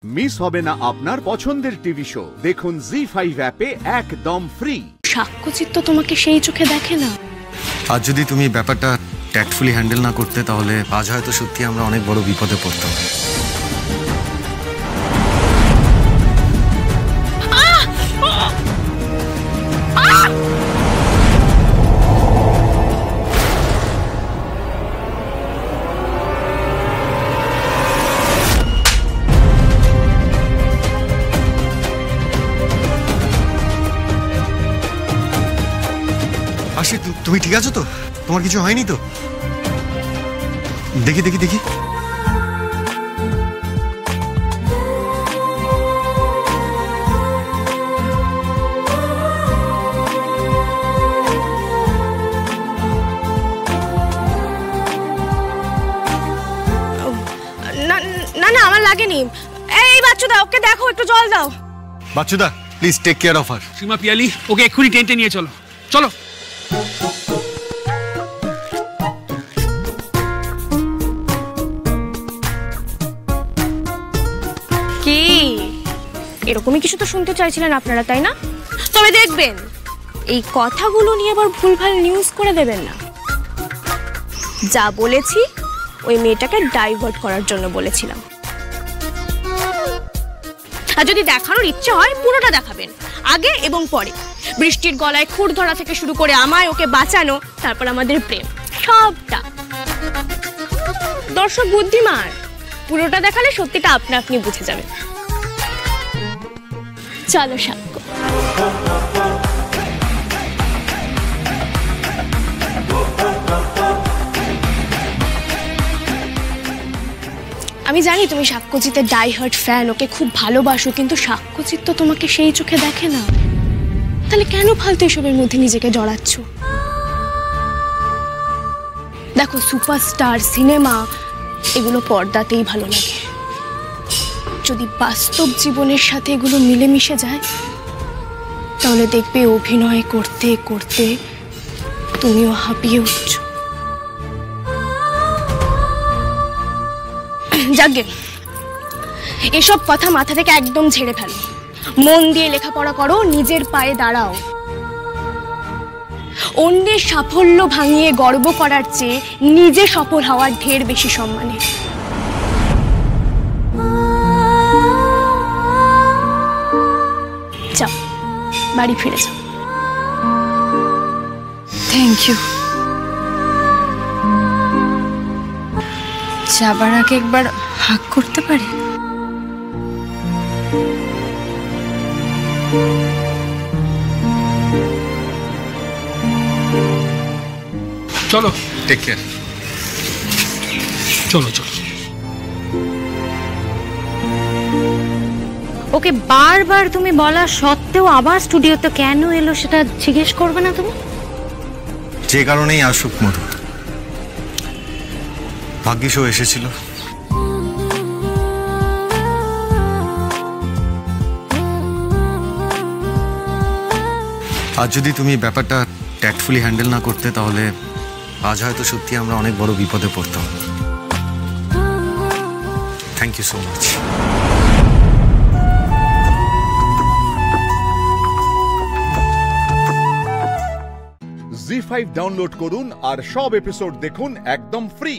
Miss হবে না আপনার পছন্দের টিভি শো। দেখুন জি5 অ্যাপে একদম ফ্রি। সাক্ষ্যচিত্ত তোমাকে সেই চোখে দেখে না। আর যদি তুমি ব্যাপারটা ট্যাক্টফুলি হ্যান্ডেল না করতে, তাহলে আজ হয়তো সত্যি আমরা অনেক বড় বিপদে পড়তাম। আশিক, তুমি ঠিক আছো তো? তোমার কিছু হয়নি তো? দেখি দেখি দেখি। না না, আমার লাগেনি। এই বাচ্চুদা, ওকে দেখো, একটু জল দাও। বাচ্চুদা, please take care of her. Seema Piyali, okay এক্ষুনি টেন্টে নিয়ে চলো। চলো। কি এরকমই কিছু তো শুনতে চাইছিলেন আপনারা, তাই না? তবে দেখবেন, এই কথাগুলো নিয়ে আবার ভুলভাল নিউজ করে দেবেন না। যা বলেছি ওই মেয়েটাকে ডাইভার্ট করার জন্য বলেছিলাম। আর যদি দেখানোর ইচ্ছে হয় পুরোটা দেখাবেন, আগে এবং পরে। বৃষ্টির গলায় খুর ধরা থেকে শুরু করে আমায় ওকে বাঁচানো, তারপর আমাদের প্রেম, সবটা। দর্শক বুদ্ধিমান, পুরোটা দেখালে সত্যিটা আপনা আপনি বুঝে যাবে। চলো সাক্ষ্য। আমি জানি তুমি সাক্ষ্যজিতের ডাইহার্ট ফ্যান, ওকে খুব ভালোবাসো, কিন্তু সাক্ষ্যজিৎ তো তোমাকে সেই চোখে দেখে না। তাহলে কেন ফালতু এসবের মধ্যে নিজেকে জড়াচ্ছ? দেখো, সুপারস্টার, সিনেমা এগুলো পর্দাতেই ভালো লাগে। যদি বাস্তব জীবনের সাথে এগুলো মিলেমিশে যায়, তাহলে দেখবে অভিনয় করতে করতে তুমিও হাঁপিয়ে উঠছ। যাকে এসব কথা মাথা থেকে একদম ঝেড়ে ফেলো। মন দিয়ে লেখাপড়া করো, নিজের পায়ে দাঁড়াও। অন্যের সাফল্য ভাঙিয়ে গর্ব করার চেয়ে নিজে সফল হওয়ার ঢের বেশি সম্মানের। যাও, বাড়ি ফিরে যাও। Thank you. যাবার আগে একবার হাগ করতে পারি? চলো। Take care. চলো চলো। ওকে বারবার তুমি বলা সত্ত্বেও আবার স্টুডিওতে কেন এলো সেটা জিজ্ঞেস করবে না তুমি? যে কারণেই আসুক মধু, ভাগ্যিস ও এসেছিল। আর যদি তুমি ব্যাপারটা ট্যাক্টফুলি হ্যান্ডেল না করতে, তাহলে আজ হয়তো সত্যি আমরা অনেক বড় বিপদে পড়তাম। Thank you so much. Zee five download করুন আর সব এপিসোড দেখুন একদম ফ্রি।